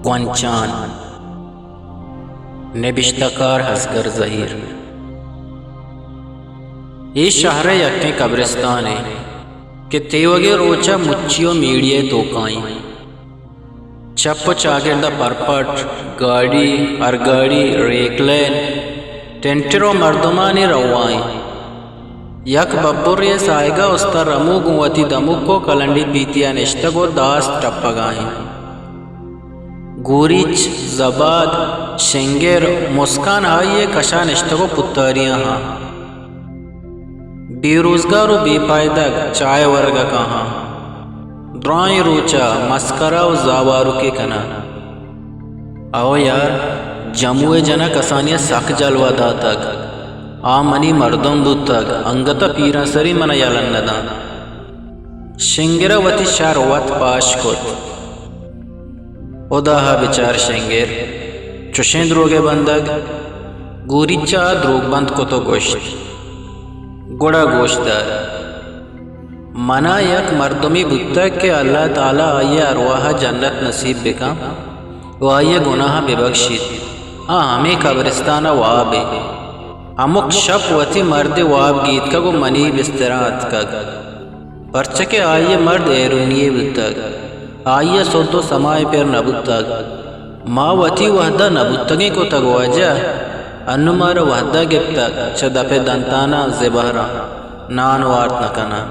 گونچان نبشتکار ہسگر ظہیر. یہ شہر یکیں قبرستان ہے کہ تیوگے روچا مچیو میڈیے توکائیں چپ چاگردہ پرپٹ گاڑی ارگاڑی ریکلین ٹینٹرو مردمانی روائیں یک ببری سائگا استا رمو گوتی دمو کو کلنڈی پیتیا نشتگو داست ٹپگائیں گوریچ زباد شنگر مسکان آئیے کشا نشتگو پتاریاں ہاں بے روزگار و بے پائدگ چائے ورگا کہاں درائیں روچا مسکرہ و زاوارو کے کنا آو یار جموع جنا کسانیہ سک جلوہ دا تک آمنی مردم دو تک انگتا پیران سری منا یالن ندان شنگرہ وتی شار وط پاش کت اداہا بچار شنگر چوشین دروگے بندگ گوریچا دروگ بند کتو گوشت گوڑا گوشت دار منا یک مردمی بودتا کہ اللہ تعالیٰ آئیے ارواح جنت نصیب بکا و آئیے گناہ ببخشید ہمیں قبرستانہ وابے امک شپ وتی مرد واب گیت کا گو منی بسترات کا پرچکے آئیے مرد ایرونیے بودتا آئیے سلطو سمائے پر نبودتا ما وتی وحدہ نبودتگی کو تگواجہ انو مارا وحدہ گپتا چھ دپے دنتانا زبہرا نان وارت نکنا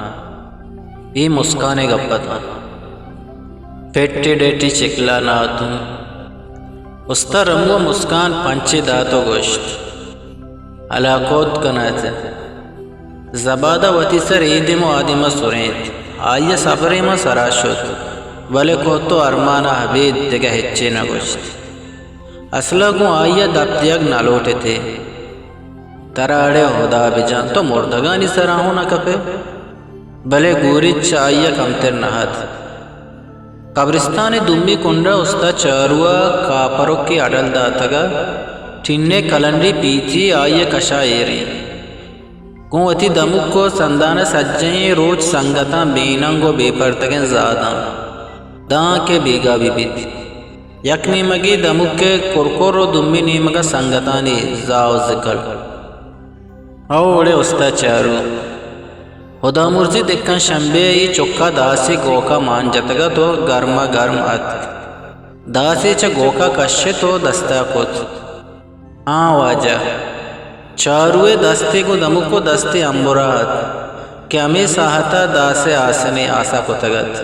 یہ مسکانے گپا تھا پیٹی ڈیٹی چکلا ناتو استا رمو مسکان پنچی داتو گوشت علاقوت کناتے زبادہ وتی سر ایدم و آدم سرینت آئیے سفری ما سراشت ولی کوتو ارمانا حبید دیگہ ہچے نہ گوشت اصلا گو آئیے دبتیگ نہ لوٹے تھے تراڑے خدا بجان تو مردگانی سراہوں نہ کپے بلے گورچ آئیے کمتر نہت قبرستان دمی کنڈا استا چاروا کاپرو کی اڈل داتگا ٹھننے کلنڈی پیتی آئیے کشا ایریں گو اتی دمک کو سندان سجیں روچ سنگتاں بیننگو بے پرتگیں زاداں داں کے بیگا بھی بیتی یک نیمگی دمک کے کرکور و دمی نیمگا سنگتانی زاو ذکر اوڑے استا چارو خدا مرزی دکھن شنبے یہ چکا داسی گوکا مان جتگا تو گرما گرم ات داسی چا گوکا کشے تو دستا کت واجہ چاروے دستے کو دمک کو دستے امبرات کہ ہمیں ساہتا داسے آسنے آسا کتگت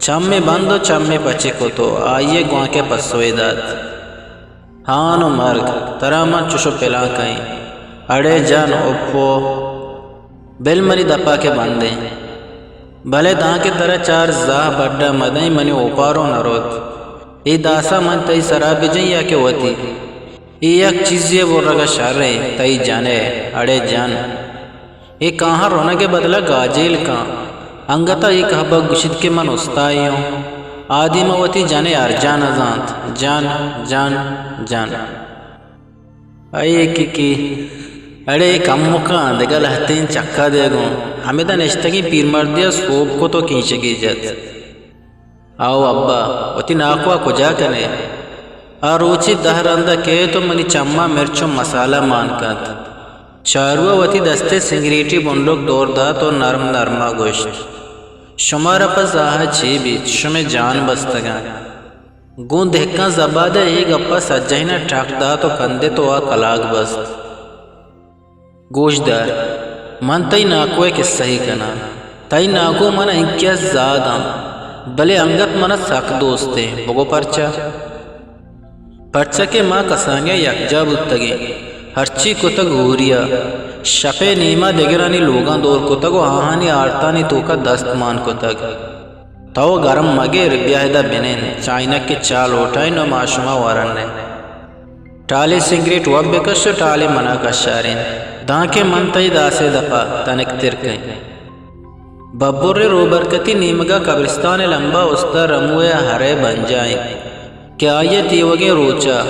چم میں بندو چم میں پچے کو تو آئیے گواں کے پسوئی داد ہانو مرگ ترامن چشو پلا کہیں اڑے جان اوپو بل منی دپا کے بندیں بھلے داں کے طرح چار زاہ بڑا مدیں منی اوپارو نروت ای داسا من تئی سرابی جن یا کہ ہوتی ای یک چیزی وہ رگا شر ہے تئی جانے اڑے جان ای کہاں رونا کے بدلہ گاجیل کہاں انگتا ایک حبا گشت کے من استائیوں آدھی موتی جانے ارجان ازانت جان جان جان آئیے کی اڑے کم مکان دگا لہتین چکا دے گوں ہمیں دا نشتگی پیر مردیا سوپ کو تو کینچے گی جت آو ابا وتی ناکوا کجا کنے آروچی دہرندہ کے تو منی چمہ مرچو مسالہ مان کت چاروا وتی دستے سنگریٹی بنڈوک دور دا تو نرم نرما گوشت شمارا پس آہا چھی بیت شمیں جان بستگا گون دہکاں زبادہ ایک اپا سجہینا ٹھاک دا تو کندے تو آ کلاگ بست گوشت دار من تئی ناکوے کس صحیح کنا تئی ناکو منا انکیا زاداں بلے انگت منا ساک دوستے بگو پرچا کے ماں کسانگیا یکجا بودتگی ہرچی کتگ ہوریا شپے نیمہ دگرانی لوگاں دور کتگ و آہانی آرتانی توکا دست مان کتگ تاو گرم مگر بیاہدہ بنین چائنک کے چال اٹھائیں نو معاشمہ وارننے ٹالے سنگریٹ وب بکش ٹالے منا کشارین دانکے منتای داسے دپا تنک ترکیں ببر روبرکتی نیمگا قبرستان لمبا استا رموے ہرے بن جائیں کہ آئیے تیوگے روچا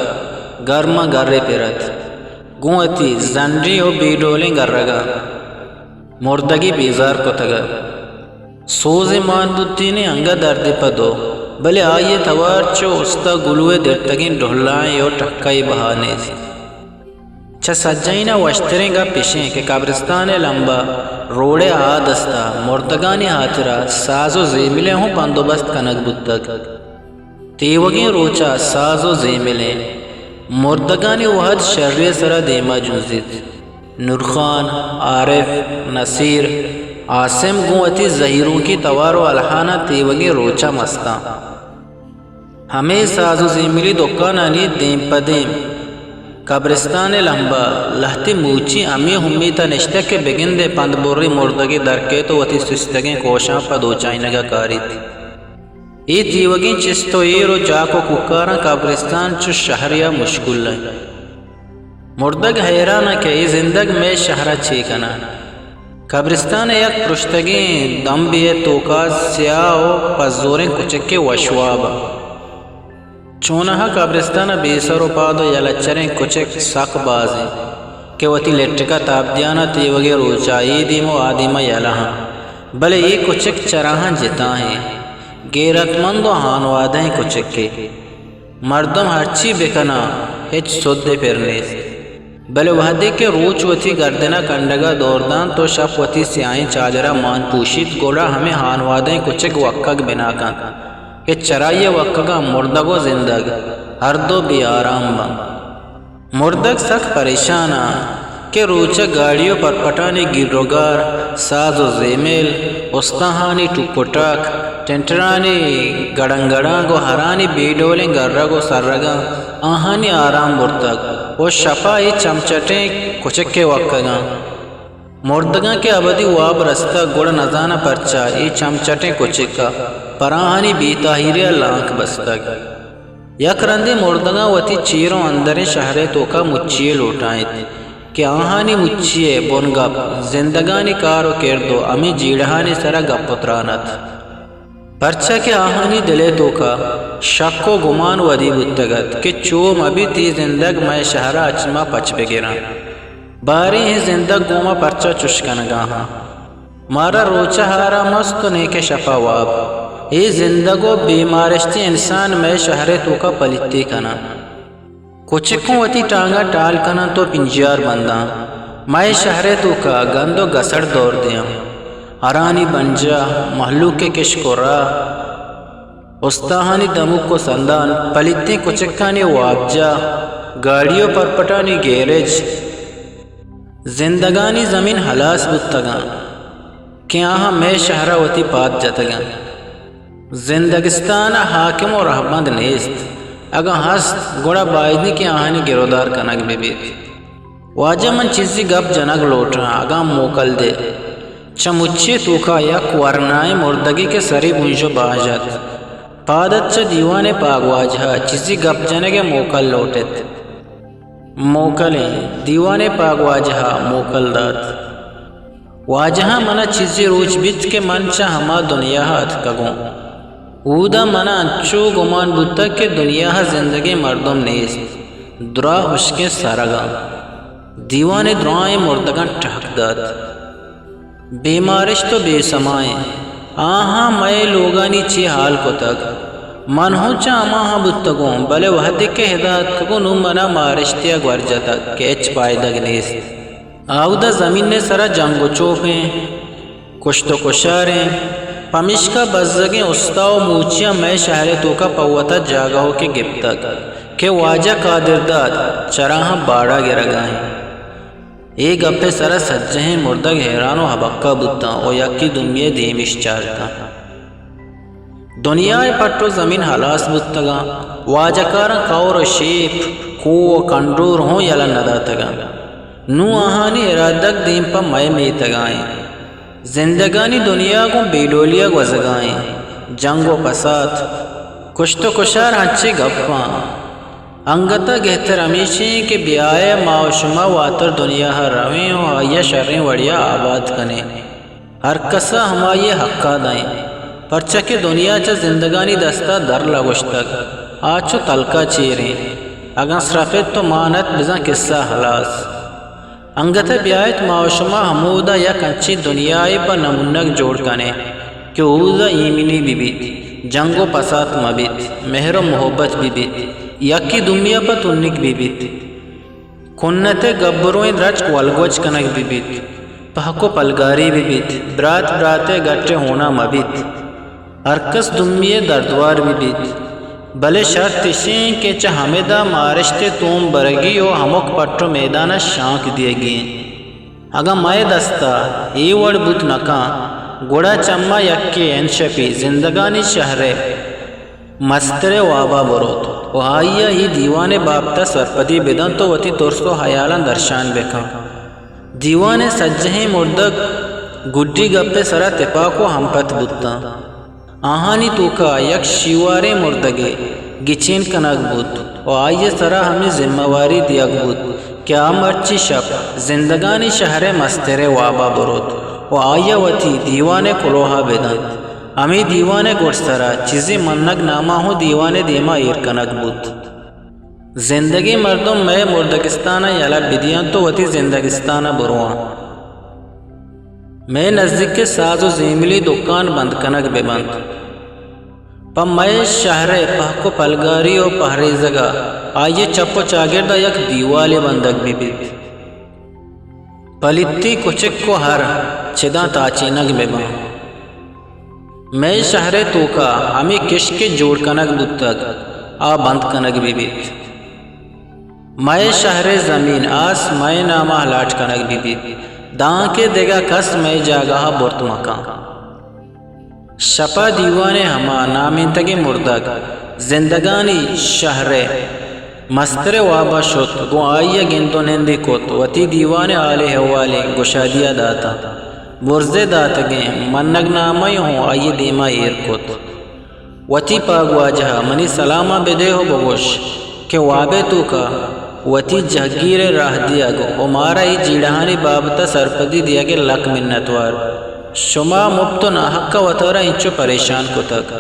گرما گرے پیرت گوتی زنڈی و بیڈولیں گر رگا مردگی بیزار کو تگا سوز مان بودتی نے انگا درد پدو بلے آئیے توار چو استا گلوے درتگین ڈھلائیں یو ٹھکائی بہانے سے چھ سجائینا وشتریں گا پیشیں کہ قبرستان لمبا روڑے آدستا مردگانی ہاترا ساز و زیملے ہوں بندوبست کنک بودتگ تیوگین روچا ساز و زیملے مردگانی وحد شرری سرا دیما جنزید نورخان، عارف، نصیر، عاصم گوتی ظہیروں کی توار و الحانہ تیوگین روچا مستا ہمیں ساز و زیملی دکانانی دیم پدیم قبرستان لمبا لہتی موچی امی ہمی تا نشتہ کے بگن دے پند بوری مردگی درکے تو وتی سستگیں کوشاں پا دو چائنگا کاری تھی ای تیوگین چستو ایرو جاکو ککاراں قبرستان چو شہریا مشکل لائیں مردگ حیرانہ کہ ای زندگ میں شہرہ چیکنا قبرستان یک پرشتگین دم بیئے توکاز سیاہو پزوریں کچکے وشوابا چونہا قبرستان بیسر و پادو یلچریں کچک ساک بازیں کہ وتی لٹکا تابدیانا تیوگی روچائی دیمو آدیما یلہاں بلے یہ کچک چراہاں جتا ہیں گیرت مند و ہانوادیں کچک کے مردم ہرچی بکنا ہچ سدے پھرنے بلے وحدے کے روچ وتی گردنا کنڈگا دوردان تو شپ وتی سیائیں چادرہ مان پوشید گوڑا ہمیں ہانوادیں کچک وقک بنا کن کہ چرائیے وقگا مردگ و زندگ ہر دو بھی آرام با مردگ سخت پریشانا کہ روچہ گاڑیوں پر پٹانی گیروگار ساز و زیمیل استہانی ٹکپٹاک ٹنٹرانی گڑنگڑانگو ہرانی بیڈولیں گرگو سرگا آہانی آرام برتگ و شپائی چمچٹیں کچکے وقگا مردگاں کے ابدی واب رستہ گڑ نزانہ پرچا ای چمچٹیں کچکا پراہانی بیتاہیری لانک بستگ یک رندی مردگاں وتی چیروں اندر شہرے تو کا مچیے لوٹائیں تھی کہ آہانی مچیے بن گپ زندگانی کارو کردو امی جیڑہانی سرا گپ پترانت پرچا کہ آہانی دلے تو کا شک و گمان ودی بتگت کہ چوم ابھی تی زندگ میں شہرہ اچما پچ بگیران باری ہی زندگ گوما پرچا چشکنگا ہاں مارا روچہ ہارا مست نیک شفا واب ای زندگو بیمارشتی انسان میں شہرے تو کا پلیتی کنا کچکوں وتی ٹانگا ٹال کنا تو پنجیار بندہ میں شہرے تو کا گندو گسڑ دور دیا ارانی بنجا محلوق کے کشکو را استاہانی دمک کو سندان پلیتی کچکانی وابجا گاڑیوں پر پٹانی گیرج زندگانی زمین حلاس بتگا کہ آہاں میں شہرہ وتی پات جتگا زندگستان حاکم و رہبند نیست اگا ہست گوڑا بائدنی کی آہانی گرودار کنگ بیت واجہ من چیزی گپ جنگ لوٹا اگا موکل دے چمچی توکا یک ورنائے مردگی کے سری بنجو باجت پادت چا دیوان پاگ واجہ چیزی گپ جنگ موکل لوٹت موکلیں دیوان پاگ واجہ موکل دات واجہ منا چیزی روچ بیت کے منچا ہما دنیا ہاتھ کگوں اودا منا انچو گمان بودتا کہ دنیا زندگی مردم نیست درا حشک سارگا دیوان درائیں مردگان ٹھک دات بیمارش تو بے سمائیں آہاں میں لوگانی چی حال کو تک من ہو چا اماہاں بودتگوں بلے وحدی کے ہدایت کگو نو منا مارشتیا گور جاتا کہ اچ پائدگ نیست آودا زمین نے سرا جنگو چوپیں کشت و کشاریں پمشکا بزگیں استاو موچیاں میں شہرے تو کا پوتا جاگاہو کے گپتک کہ واجہ قادر داد چراہاں باڑا گرگائیں ایک گپے سرا سجہیں مردگ حیران و حبقہ بودتا او یکی دنیا دیمش چارتا دنیا پٹو زمین حلاس بودتگا واجہ کارا قور و شیپ کو و کنڈور ہوں یلا نداتگا نو آہانی ارادک دیم پا مائے میتگائیں زندگانی دنیا کو بیڈولیا گوزگائیں جنگ و پسات کشت و کشار ہنچے گپاں انگتا گہتر ہمیشیں کہ بیائے معاشمہ واتر دنیا ہر رویں و آیا شریں وڑیا آباد کنے ہر کسا ہمائی حقا دائیں پرچہ دنیا چا زندگانی دستا در لگوشتک آچو تلکا چیریں اگاں سرفت تو مانت بزاں قصہ حلاس انگتا بیایت معاشمہ ہمودا یا کنچی دنیای پا نمونک جوڑ کنے کہ اوزا ایمینی بی بیت جنگ و پسات مبیت مہر و محبت بیت یکی دنیا پا تنک بیت کنت گبروین رچ والگوچ کنک بیت پہکو پلگاری بیت برات براتے گٹے ہونا مبیت ارکس دنیا دردوار بیت بلے شرط تشیں کہ چہ ہمیں دا مارشتے توم برگی و ہمک پٹو میدانہ شانک دیے گئیں اگا مائے دستا ای وڑ بوت نکاں گوڑا چمہ یکی انشپی زندگانی شہرے مستر وابا بروت و آئیا ہی دیوانے بابتا سرپدی بدن تو وتی ترسو حیالان درشان بکا دیوانے سجہیں مردگ گڈی گپے سرا تپاکو ہم پت بوتا آہانی توکا یک شیوارے مردگے گچین کنک بود و آئیے سرا ہمیں ذمہ واری دیگ بود کیا مرچی شب زندگانی شہر مستر وابا بروت و آئیے وتی دیوانے کلوہا بدن ہمیں دیوانے گوڑ سرا چیزی منگ نامہ ہوں دیوانے دیما ایر کنک بود زندگی مردم میں مردگستانہ یلا بدیاں تو وتی زندگستانہ بروان میں نزدیک کے ساز و زیملی دکان بند کنک بے بند پا میں شہر پہکو پلگاری و پہریزگا آئیے چپو چاگردہ یک دیوالی بندک بھی بیت پلیتی کچک کو ہر چدا تاچینک بے بند میں شہر توکا ہمیں کشک جوڑ کنک بودتک آ بند کنک بھی بیت میں شہر زمین آس میں نامہ لاٹ کنک بھی بیت دان کے دیگا کس میں جاگاہ برت مکان شپا دیوانے ہما نامنتگی مردگ زندگانی شہر مستر وابا شت گو آئیے گندو نندی کت وتی دیوانے آلے حوالے گشادیا داتا برزے داتگیں منگ نامی ہوں آئیے دیما ایر کت وتی پاگ واجہ منی سلامہ بدے ہو بگوش کہ وابے تو کا وتی جہگیر راہ دیا گو ہمارا ہی جیڑہانی بابتا سرپدی دیا گے لک منتوار شما مبتو ناحق کا وطورا انچو پریشان کو تک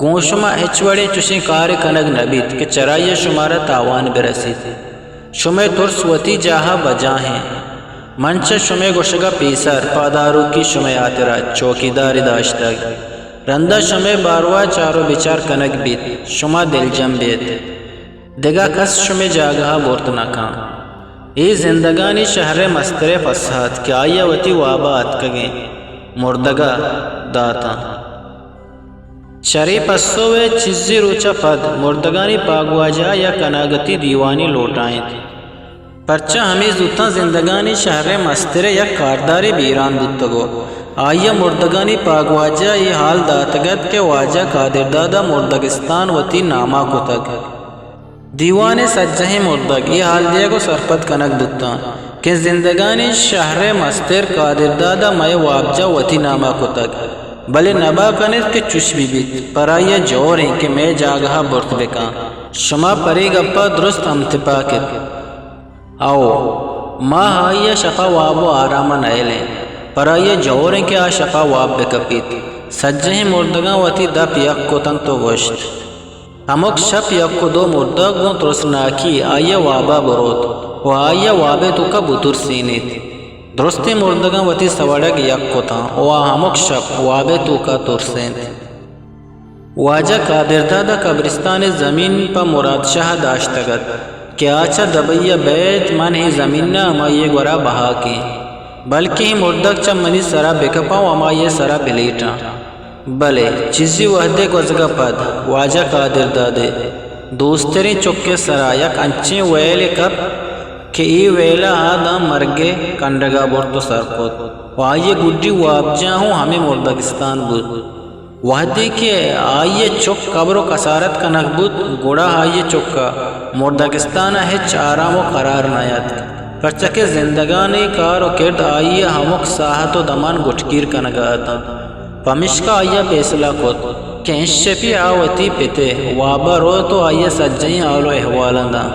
گون شما ہچوڑے چوشیں کار کنگ نبیت کہ چرائیے شمارا تاوان برسید شما ترس وتی جاہا بجا ہیں منچ شما گوشگا پیسر پادارو کی شما آترا چوکی داری داشتا رندہ شما باروا چارو بچار کنگ بیت شما دل جم بیت دگا کس شمی جاگہا بورت نکان ای زندگانی شہر مستر فساد کیا آئیا وتی وابات کگیں مردگا داتا شری پسوے چیزی روچا پد مردگانی پاگواجہ یا کناگتی دیوانی لوٹائیں پرچہ ہمیں زوتا زندگانی شہر مستر یا کارداری بیران بودتگو آئیا مردگانی پاگواجہ یہ حال داتگت کے واجہ قادر دادا مردگستان وتی نامہ کو تک دیوانے سجہیں مردگ یہ حال دیا کو سرپت کنک دکتا کہ زندگانی شہر مستر قادر دادا میں وابجہ وتی نامہ کو تک بلے نبا کنر کے چش بھی بیت پر آئیے جور ہیں کہ میں جاگہا برت بکا شما پری گپا درست امتپا کر آؤ ماں آئیے شفا واب و آرامہ نائلیں پر آئیے جور ہیں کہ آ شفا واب بکپیت سجہیں مردگاں وتی دپ یک کو تنگ تو گوشت ہمک شپ یک کو دو مردگ گون ترسناکی آئیے وابا بروت و آئیے وابے تو کا بطر سینیت درستی مردگاں وتی سوڑک یک کو تھا و ہمک شپ وابے تو کا ترسینت واجہ قادر دادا قبرستان زمین پا مراد شاہ داشتگت کہ آچا دبیہ بیت من ہی زمین نہ امائیے گورا بہا کی بلکہ ہی مردگ چا منی سرا بکپاؤں امائیے سرا بلیٹا بلے چیزی وحدے کو ازگا پد واجہ قادر دادے دوستری چکے سرا یک انچیں ویلے کب کہ ای ویلا آدھا مرگے کنڈگا بورتو سرپوت و آئیے گڈی وابجاں ہوں ہمیں مردگستان بود وحدے کے آئیے چک قبر و کسارت کا نقبود گوڑا آئیے چکا مردگستان ہچ آرام و قرار نیاد پرچکے زندگانی کار و کرد آئیے ہمک ساحت و دمان گٹکیر کا نگاتا پمشکا آئیے پیسلا کت کہ انشپی آوتی پیتے وابا رو تو آئیے سجیں آلو احوالندہ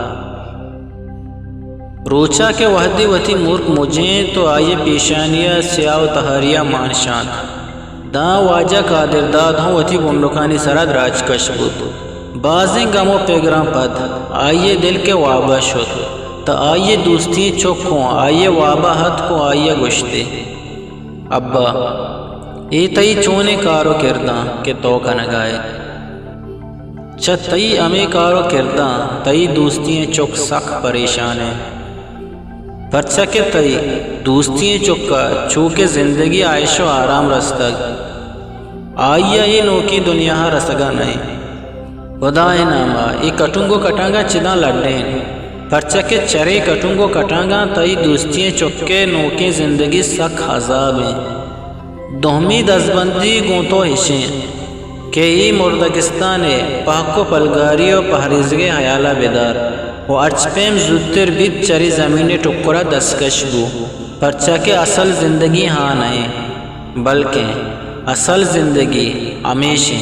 روچا کے وحدی وتی مورک مجھیں تو آئیے پیشانیہ سیاہ و تحریہ مانشان داں واجہ قادر داد ہوں وتی گنڈکانی سرد راج کش بود بازیں گمو پیگرام پد آئیے دل کے وابا شد تا آئیے دوستی چک ہوں آئیے وابا حد کو آئیے گشتے ابا ای تئی چونے کارو کرداں کہ تو کا نگائے چھ تئی ہمیں کارو کرداں تئی دوستیں چک سخ پریشان ہے پرچہ کہ تئی دوستیں چکا چونکہ زندگی عائش و آرام رستگ آئیا یہ نوکی دنیا رسگا نہیں خدائے نامہ ای کٹنگو کٹانگا چداں لڑیں پرچہ کہ چرے کٹنگو کٹانگا تئی دوستیں چکے نوکی زندگی سخ عذاب ہیں دہمی دزبندی گونتو ہشیں کہ ای مردگستان پاک و پلگاری و پہریزگے حیالہ بیدار و اچپیم زودتر بیت چری زمین ٹکرہ دستکش بو پرچہ کہ اصل زندگی ہاں نہیں بلکہ اصل زندگی ہمیشہ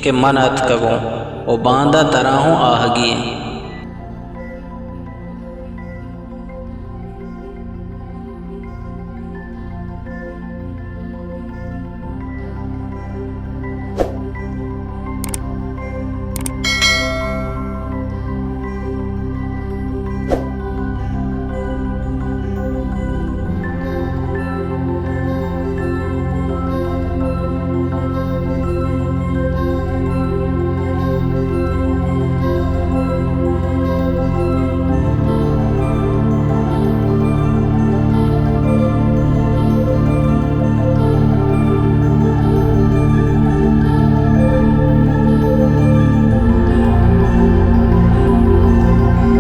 کہ منت کگوں و باندہ تراہوں آہگی